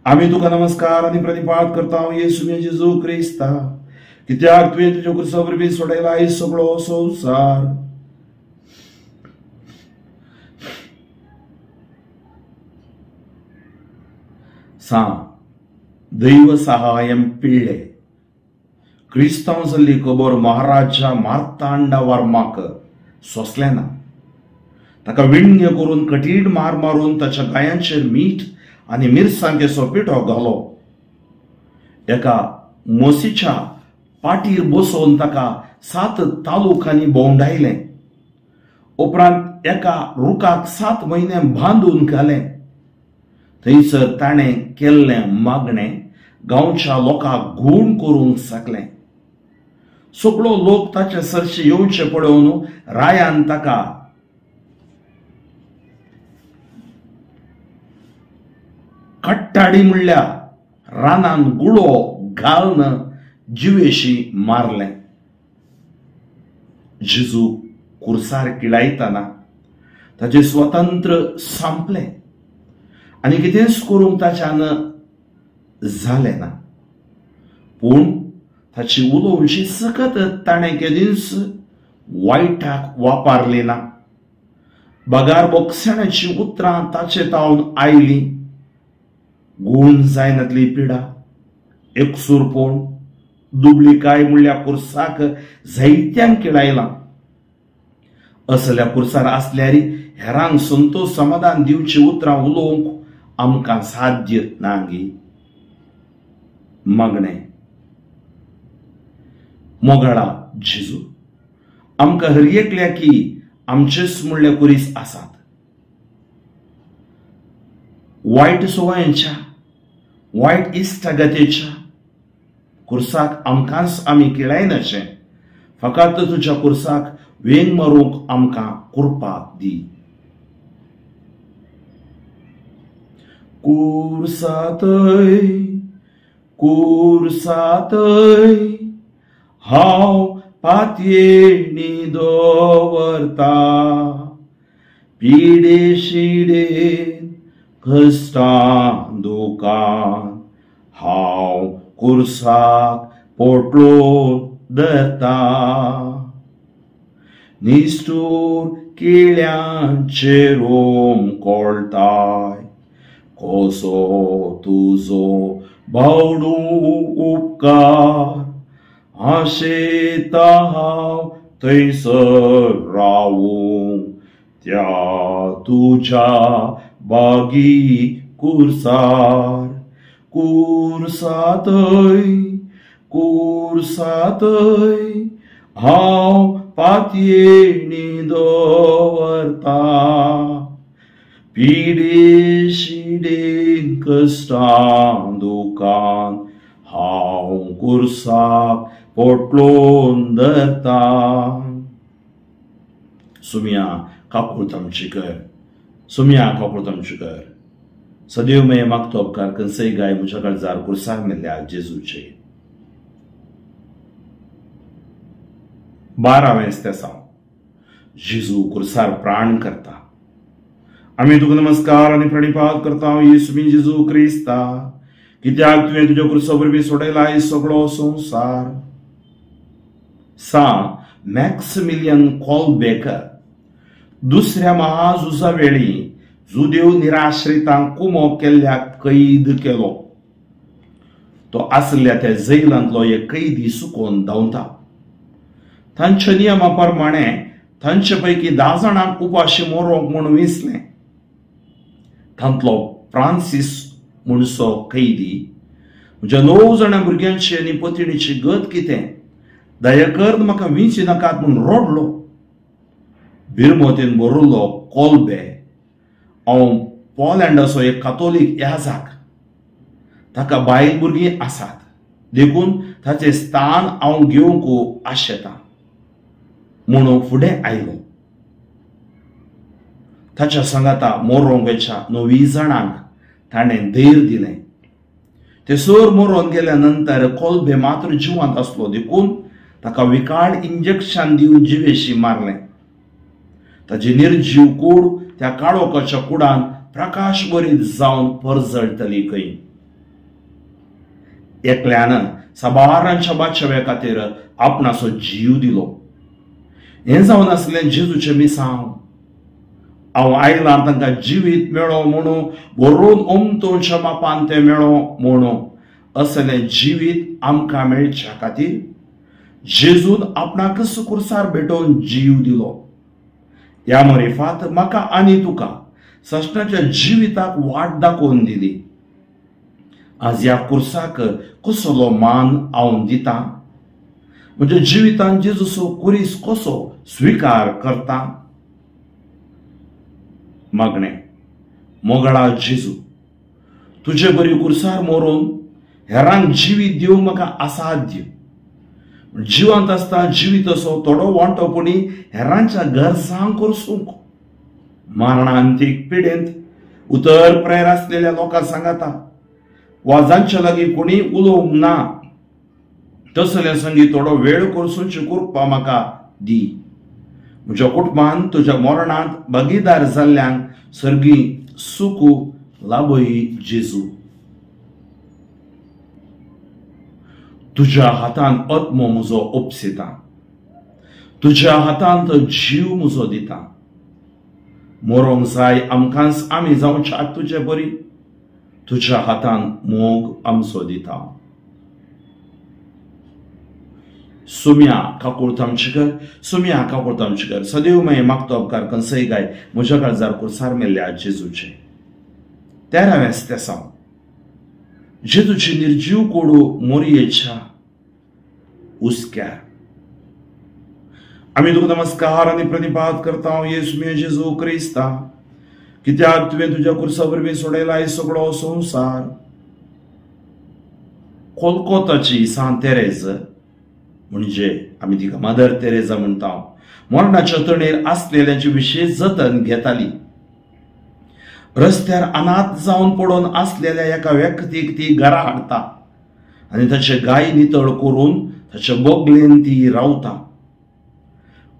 आमी तुका नमस्कार आनी प्रणिपात करता येसुमी जेजू क्रिस्ता, कित्याक तुवें तुज्या कुर्सा वरवीं सोडयला सगळो संवसार. दैव सहाय्यम पिळ्ळे क्रिस्तांव जाल्ली खबर महाराजा मार्तांडा वर्माक सोंसलें ना. ताका विणगे करून कटीड मार मारून ताच्या गायांचेर मीठ आनी मिरसांगेचो पिठो घालो. एका म्हशीच्या पाठीर बसोवन ताका 7 तालुकांनी भोंवडायलें. उपरांत एका रुखाक 7 म्हयने बांदून घालें. थंयसर ताणें केल्लें मागणें गांवच्या लोकांक गूण करूंक शकलें. सगळो लोक ताचे सरशी येवचे पळोवन रायान ताका कट्टाडी म्हणल्या रानान गुळो घालन जिवेशी मारलें. जेजू कुर्सार किळायतना ताचे स्वतंत्र संपलें आनी कितेंच करूंक ताच्यान जालें ना. पूण ताची उलोवची सकत ताणें केदींच वायटाक वापरली ना. बगार बोगसणाची उतरां ताचे तावन आयली. गूण जायनातली पिडा, एकसूरपण, दुबळीकाय म्हणल्या कुर्साक जायत्यांक किळायलां. असल्या कुर्सार आसल्यार हेरांक संतोष समाधान दिवची उतरां उलोवंक आमकां साध्य नांगी. मागणें मोगाळा जेजू आमकां हर एकल्याकी आमचेच म्हणले कुरीस आसात. वायट सवयांच्या, वायट इश्टागतेच्या कुर्साक आमकांच आमी किळायनाचे. फकत तुज्या कुर्साक वेंग मारूंक आमकां कृपा दी. कुर्सातय कुर्सातय हांव पातयेणी दवरता. पिडे शिडेन कश्टां दुखान हांव कुर्साक पोटलोन धरता. निष्ठूर किळ्यांचे रोम कोळताय कसो तुजो भावडू उपकार. आशेता हांव थंयसर रावूंक त्या तुज्या बागी कुर्सार. कुर्सातय कुर्सातय हांव पातयेणी दवरता. पिडे शिडेन कश्टां दुखान हांव कुर्साक पोटलोन धरता. सुमिया काकूळ तामची कर, सुमिया काकूळ तामची कर. सदैव मे मागतो उपकार खंयसय गाय म्हज्या काळजार कुर्सार मेल्ल्या जेजूचे. 12वें स्तेसांव जेजू कुर्सार प्राण करता. आमी तुका नमस्कार आनी प्रणिपात करता येशू जेजू क्रिस्ता, कित्याक तुवें तुज्या कुर्सा वरवीं सोडयला सगळो संवसार. मॅक्सिमिलियन कॉलबेकर दुसऱ्या महाझुजा वेळी जुदेव निराश्रितांक कुमो केल्ल्याक कैद केलो. तो आसल्या त्या जैलांतलो एक कैदी सुकोवन धांवता. तांच्या नियमा प्रमाणे तांचे पैकी 10 जाणांक उपाशी मरोंक म्हूण विसलें. तांतलो फ्रांसीस म्हणसो कैदी म्हज्या 9 जाणां भुरग्यांची आनी पत्नीची गत कितें, दया कर म्हाका विंची नाकात म्हूण रडलो. बिरमोतीन बरोल्लो कोलबे, हांव पोलंडाचो एक कातोलीक याजक. ताका बायल भुरगीं आसात देखून ताचें स्थान हांव घेवंक आशेतां म्हणून फुडें आयलो. ताच्या सांगाता मोरोंगेच्या 9 जाणांक ताणें धैर्य दिलें. ते सर मरोन गेल्या नंतर कोलबे मात्र जिवंत आसलो देखून ताका विकाळ इंजेक्शन दिवन जिवेशी मारलें. ताची निर्जीव कूड त्या काळोखाच्या कुडान प्रकाश बरीत जावन परजळटली खंय. एकल्यान साबारांच्या बादशावे खातीर आपणाचो जीव दिलो. हें जावन आसलें जेजूचे मिसांव. हांव आयलां तांकां जिवीत मेळो म्हणून बरोवन अमतोच्या मापान तें मेळो म्हणून असलें जिवीत आमकां मेळच्या खातीर जेजून आपणाकच कुर्सार भेटोवन जीव दिलो. ह्या मोरेफात म्हाका आनी तुका सश्टाच्या जिविताक वाट दाखोवन दिली. आज ह्या कुर्साक कसलो मान हांव दितां? म्हज्या जिवितांत जेजूचो कुरीस कसो स्विकार करता? मागणें. मोगळा जेजू, तुजे बरी कुर्सार मोरून हेरांक जिवीत दिवंक म्हाका असाध्य. जिवंत आसता जिवीत असो थोडो वांटोपणी हेरांच्या गरजांक करसूंक. मारणांतीक पिडेंत उतर प्रेर आसलेल्या लोकांक सांगता वा जांच्या लागीं कोणी उलोवंक ना तसले संगी थोडो वेळ करसूंची कृपा म्हाका दी. म्हज्या कुटुंबान तुज्या मरणांत भागीदार जाल्ल्यांक सर्गी सुख लाभय जेजू. तुज्या हातांत आत्मो म्हजो उपसिता. तुज्या हातांत जीव म्हजो दिता. मरोंक जाय आमकांच आमी जावच्याक तुजे बरी. तुज्या हातांत मोग आमचो दिता. सुम्या काकुळत आमचे कर, सुम्या काकुळत आमचे कर. सदैव मये मागतो उपकार कंसय गाय म्हज्या काळजार कुर्सार मेल्ल्या जेजूचे. 13वें स्तेसांव. जेजूची निर्जीव कोडू मोरयेच्या उस्क्यार. आमी तुका नमस्कार आनी प्रणिपात करता येसुमय जेजू क्रिस्ता, कित्याक तुवें तुज्या कुर्सा वरवीं सोडयला सगळो संवसार. कोलकाताची सांत तेरेज म्हणजे आमी तिका मदर तेरेजा म्हणटा, मरणाच्या तणेर आसलेल्यांचे विशेष जतन घेताली. रस्त्यार अनाथ जावन पडून आसलेल्या एका व्यक्तीक ती घरा हाडटा आनी ताचे गाय नितळ करून ताच्या बोगलेन ती रावता.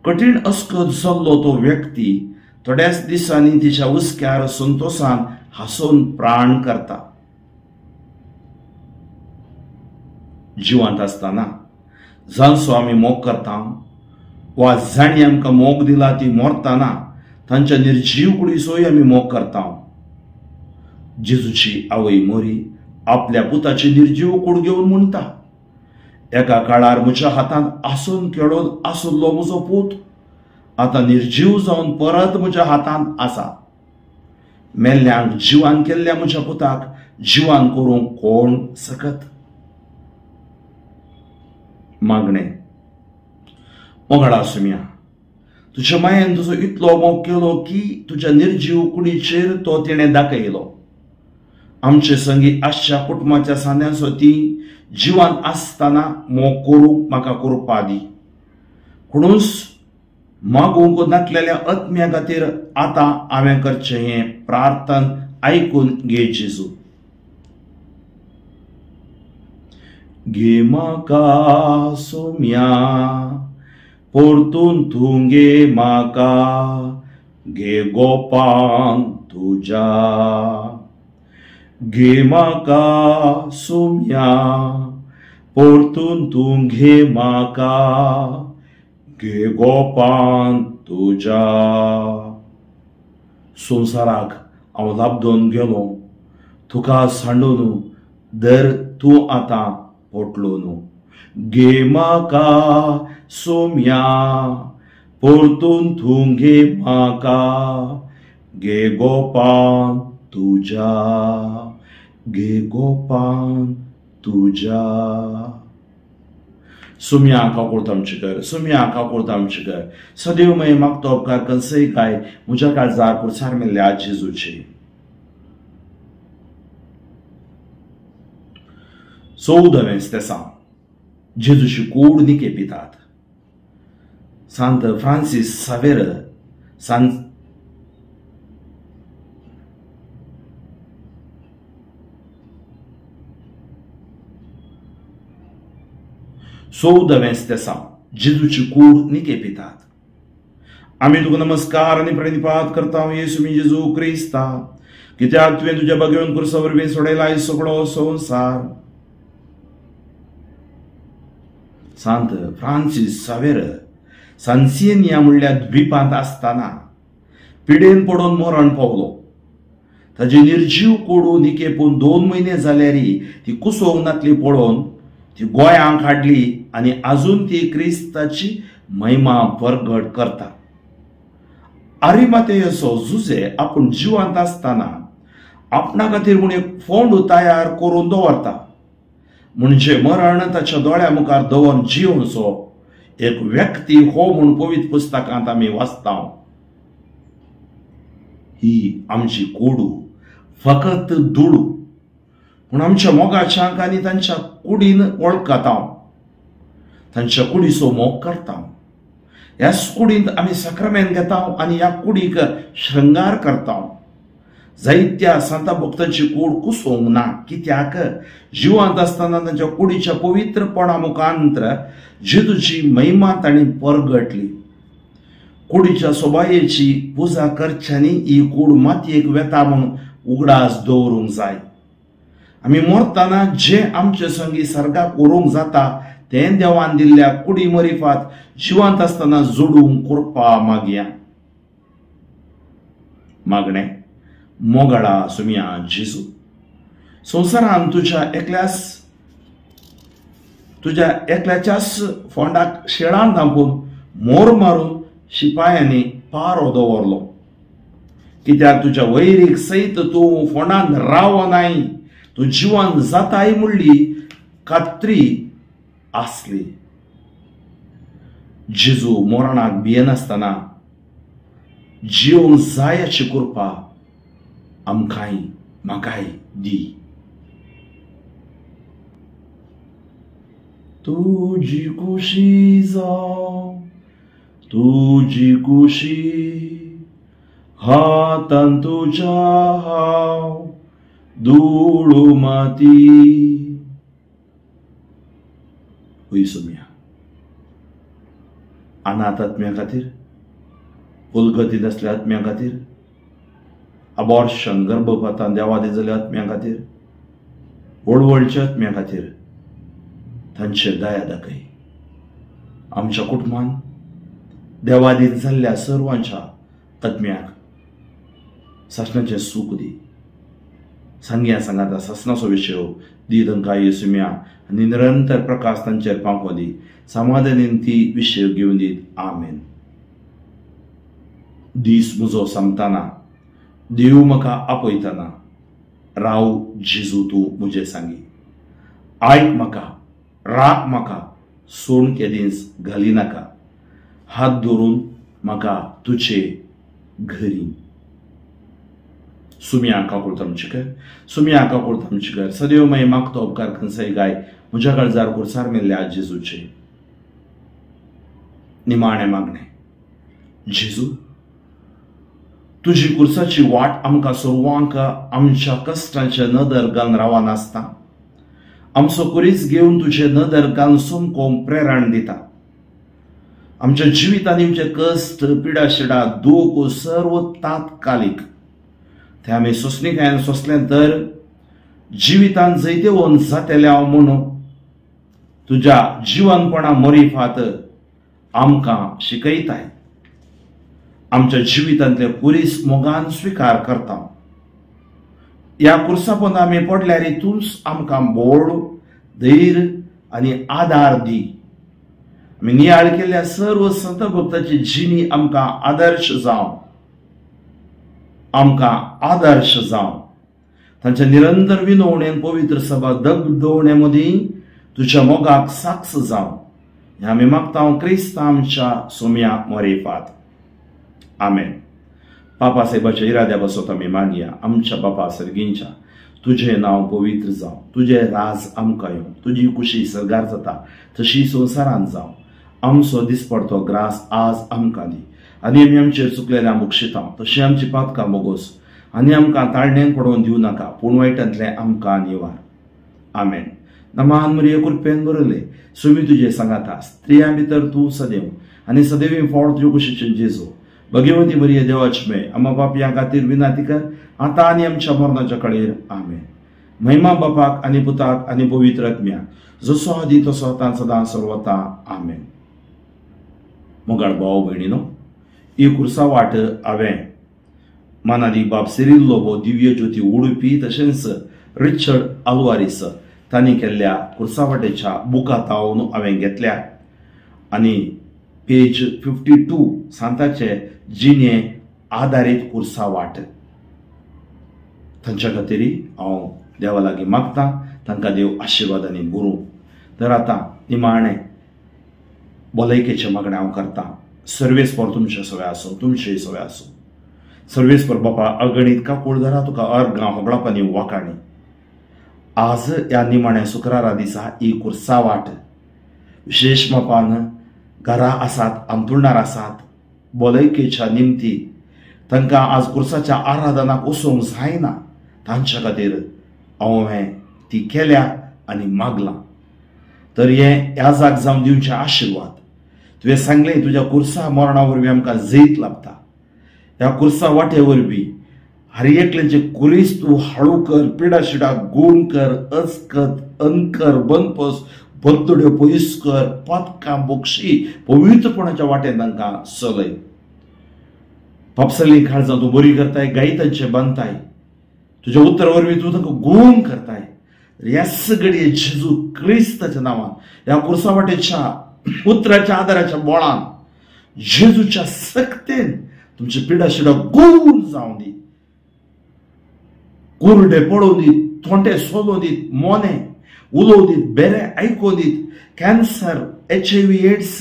कठीण अस्कत जाल्लो तो व्यक्ती थोड्याच दिसांनी तिच्या उस्क्यार संतोषान हांसून प्राण करता. जिवंत आसतना जांचो आमी मोग करता वा जाणी आमकां मोग दिला ती मरतना तांच्या निर्जीव कुडीचोय आमी मोग करता. जेजूची आवय मोरी आपल्या पुताची निर्जीव कूड घेवन म्हणटा, एका काळार म्हज्या हातांत आसून खेळोन आसुल्लो म्हजो पूत आतां निर्जीव जावन परत म्हज्या हातांत आसा. मेल्ल्यांक जिवान केल्ल्या म्हज्या पुताक जिवान करूंक कोण सकत? मागणें. मोगळा सुम्या, तुज्या मायेन तुजो इतलो मोग केलो की तुज्या निर्जीव कुडीचेर तो तिणें दाखयलो. आमचे संगी आसच्या कुटुंबाच्या सांद्यांचो ती जिवान आसतना मोग करूंक म्हाका कृपा दी. म्हणूच मागूंक नासलेल्या आत्म्या खातीर आतां हांवें करचें हें प्रार्थन आयकून घे जेजू. घे म्हाका सोम्या परतून तूं घे म्हाका, घे गोपान तुज्या. घे म्हाका सोम्या परतून तूं घे म्हाका, घे गोपान तुज्या. संवसाराक हांव लाबदोन गेलो, तुका सांडून दर तूं आतां पोटलो न्हू. घे म्हाका सोम्या परतून तूं घे म्हाका, घे गोपान तुज्या. घे गोपान तुज्या. सुम्या काकुळत आमचे कर, सुम्या काकुळत आमचे कर. सदैव मये मागतो उपकार कंसय काय म्हज्या काळजार कुर्सार मेल्ल्या जेजूचे. 14वें स्तेसांव. जेजूची कूड निकेपितात. सांत फ्रांसीस सावेर सांत 14वें स्तेसांव. जेजूची कूड निकेपितात. आमी तुका नमस्कार आनी प्रणिपात करता येसुमी जेजू क्रिस्ता, कित्याक तुवें तुज्या भगवन कुर्सा वरवीं सोडयला सगळो संवसार. सांत फ्रांसीस सावेर सांसियेनिया म्हणल्या द्वीपांत आसतना पिडेन पडून मरण पावलो. ताजी निर्जीव कोडू निकेपून 2 महिने जाल्यारी ती कुसोवनातली पळोवन ती गोंयांक हाडली आनी अजून ती क्रिस्ताची महिमा परगट करता. आरिमातेयसो जुजे आपूण जिवंत आसतना आपणा खातीर म्हूण एक फोंड तयार करून दवरता. म्हणजे मरण ताच्या दोळ्या मुखार दवरून जिवचो एक व्यक्ती हो म्हूण पवित्र पुस्तकांत आमी वाचता. ही आमची कोडू फकत दुडू पूण आमच्या मोगाच्यांक आनी तांच्या कुडीन वळखता, तांच्या कुडीचो मोग करता. ह्या कुडींत आमी सक्रामेंत घेता आनी ह्या कुडीक श्रृंगार करता. जायत्या संत भक्तांची कूड कुसोवंक ना, कित्याक जिवंत आसतना तांच्या कुडीच्या पवित्रपणा मुखांतर जेजूची महिमा तांणी परगटली. कुडीच्या सोबायेची पुजा करच्यांनी ही कूड मातयेक वेता म्हणून उगडास दवरूंक जाय. आमी मरतना जे आमचे संगी सर्गाक व्हरूंक जाता तें देवान दिल्ल्या कुडी मरिफात जिवंत आसतना जोडूंक कृपा मागया. मागणे मोगाळा सुमिया जेजू, संवसारान तुझ्या एकल्याच्याच फोंडाक शेळान धांपून मोर मारून शिपायांनी पारो दवरलो. कित्याक तुज्या वैरीक सयत तूं फोंडान रावो नाय, तूं जिवंत जाताय म्हणली खात्री आसली. जेजू मरणाक भियेनासतना जिवंक जायाची कृपा आमकांय म्हाकाय दी. तुजी कुशी जावं तुजी कुशी हातान तुज्या हांव धूळ माती. हुई सुमिया अनाथ आत्म्या खातीर, पुलगती नसल्या आत्म्या खातीर, अबॉर्शन गर्भपातान देवादी जाल्ल्या आत्म्या खातीर, वळवळच्या आत्म्या खातीर तांचेर दया दाखय. आमच्या कुटुंबान देवादीन जाल्ल्या सर्वांच्या आत्म्याक सासणाचें सूख दी. सांग्या सांगाता सासणाचो विशय दी तांकां येसुम्या आनी निरंतर प्रकाश तांचेर पावो दी. समाधानीन ती विशय घेवन दीत. आमेन. दीस म्हजो सांगतना देव म्हाका आपयतना राव जेजू तूं म्हजें सांगी. आयक म्हाका, राख म्हाका, सोड केदींच घाली नाका. हात धरून म्हाका तुजे घरी. सुमिया काकुळ तामचेकर, सुमिया काकुळ तामचेकर, सदैव मै मागतो उपकार खंयसय गाय म्हज्या काळजार कुर्सार मेल्ल्या जेजूचे. निमाणे मागणे जेजू, तुजी कुर्साची वाट आमकां सर्वांक आमच्या कश्टांचे नदर घालून रावनासता. आमचो कुरीस घेवन तुजे नदर घालून सोमकोवंक प्रेरण दिता. आमच्या जिवितांनी आमचे कश्ट, पिडा शिडा, दूख सर्व तात्कालिक ते आमी सोंसणीकायेन सोंसलें तर जिवितांत जैते वोन जातेल्या म्हणून तुज्या जिवनपणा मरिफात आमकां शिकयताय. आमच्या जिवितांतले कुरीस मोगान स्विकार करता. ह्या कुर्सापोंद आमी पडल्यार तूंच आमकां बोड, धैर्य आनी आदार दी. आमी नियाळ केल्ल्या सर्व संत भक्ताची जिणी आमकां आदर्श जावं. तांच्या निरंतर विनवणेन पवित्र सभा दगदवणे मदीं तुज्या मोगाक साक्ष जावं. हें आमी मागता क्रिस्त आमच्या सोम्या मरेफात. आमेन. पापा साहेबाच्या इराद्या बसत आमी मागया. आमच्या बापा सर्गींच्या तुझे नाव पवित्र जावं, तुझे राज आमकां येवं, तुजी कुशी सरगार जाता तशी संवसारांत जावं. आमचो दिसपडतो ग्रास आज आमकां दी आनी आमी आमचेर चुकलेल्या मुक्षिता तशी आमची पातकां मोगोस आनी आमकां ताळणेन पडोवन दिवं नाका, पूण वायटांतले आमकां निवार. आमेन. नमान मरिये कृपेन बरयले, सुमी तुजे सांगाता, स्त्रियां भितर तूं सदैव आनी सदैव फावड तुजे कुशीचे जेजू. भगवती मरिये देवाची माय, आम्हा पापयां खातीर विनाती कर आतां आनी आमच्या मरणाच्या कडेर. आमेन. महिमा बापाक आनी पुताक आनी पवित्र आत्म्याक जसो आदी तसो आतां सदां सर्वता. आमेन. मोगाळ भाव भयणीनो, ही कुर्सा वाट हांवें मानादी बाब सिरिल्लो हो दिव्य ज्योती उडुपी तशेंच रिचर्ड आल्वारिस तांणी केल्ल्या कुर्सावाटेच्या बुकांत हांवें घेतल्या आनी पेज 52 सांताचे जिणे आधारित कुर्सावाट तांच्या खातीर हांव देवा लागीं मागतां तांकां देव आशिर्वादांनी भरूं. तर आतां निमाणें भलायकेचें मागणें हांव करतां. सर्वेस पर तुमचे सवय आसूं, तुमचेय सवय आसूं. सर्वेस पर बापा अगणित का कुळधरा तुका अर्गां होगळापणी वाकाणी. आज ह्या निमाण्या शुक्रारा दिसा ही कुर्सावाट विशेष मापान घरा आसात, अंथरुणार आसात, भलायकेच्या निमती तांकां आज कुर्साच्या आराधनाक वचूंक जायना तांच्या खातीर हांवें ती केल्या आनी मागलां. तर ह्या जाग जावन दिवचे आशिर्वाद. तुवें सांगलें तुज्या कुर्सा मरणा वरवीं आमकां जैत लाभता. ह्या कुर्सा वाटे वरवीं हर एकल्याचे कुरीस तूं हळू कर, पिडा शिडा गूण कर, अचकत अंकर बनपस बंदुड्यो पयस कर, पदकां बोक्षी पवित्रपणाच्या वाटेन तांकां चलय. पापसली काळजां तूं बरी करताय, गायतांचे बांदताय. तुज्या उतर वरवीं तूं तांकां गूण करताय. ह्या सगळे जेजू क्रिस्ताच्या नांवान ह्या कुर्सा वाटेच्या उतराच्या आदाराच्या बोळान जेजूच्या सक्तेन तुमचे पिडा शिडा गूण जावं दी. कुरडे पडोवन दीत, थोंटे सोलोवन दीत, मोने उलोव दीत, बेरे आयकोवन दीत. कॅन्सर, HIV एड्स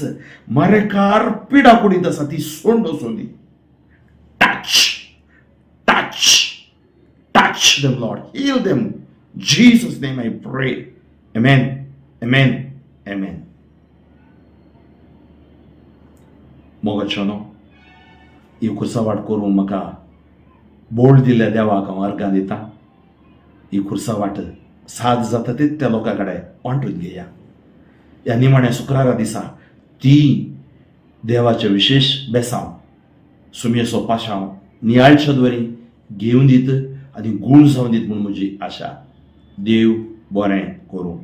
मारेकार पिडा कुडीत आसा ती सोंड वचोवन दी. Touch touch touch them Lord, heal them. Jesus name I pray. Amen, amen, amen. मोगाचोनो ही कुर्सावाट करून म्हाका बोल दिल्ल्या देवाक हांव अर्गां दितां. ही कुर्सावाट साद जाता तितल्या लोकां कडेन वांटून घेया. ह्या निमाण्या शुक्रारा दिसा ती देवाचे विशेष बेसांव सुमयेचो पाशांव नियाळच्या द्वरी घेवन दीत आनी गूण जावन दीत म्हूण म्हजी आशा. देव बरें करूं.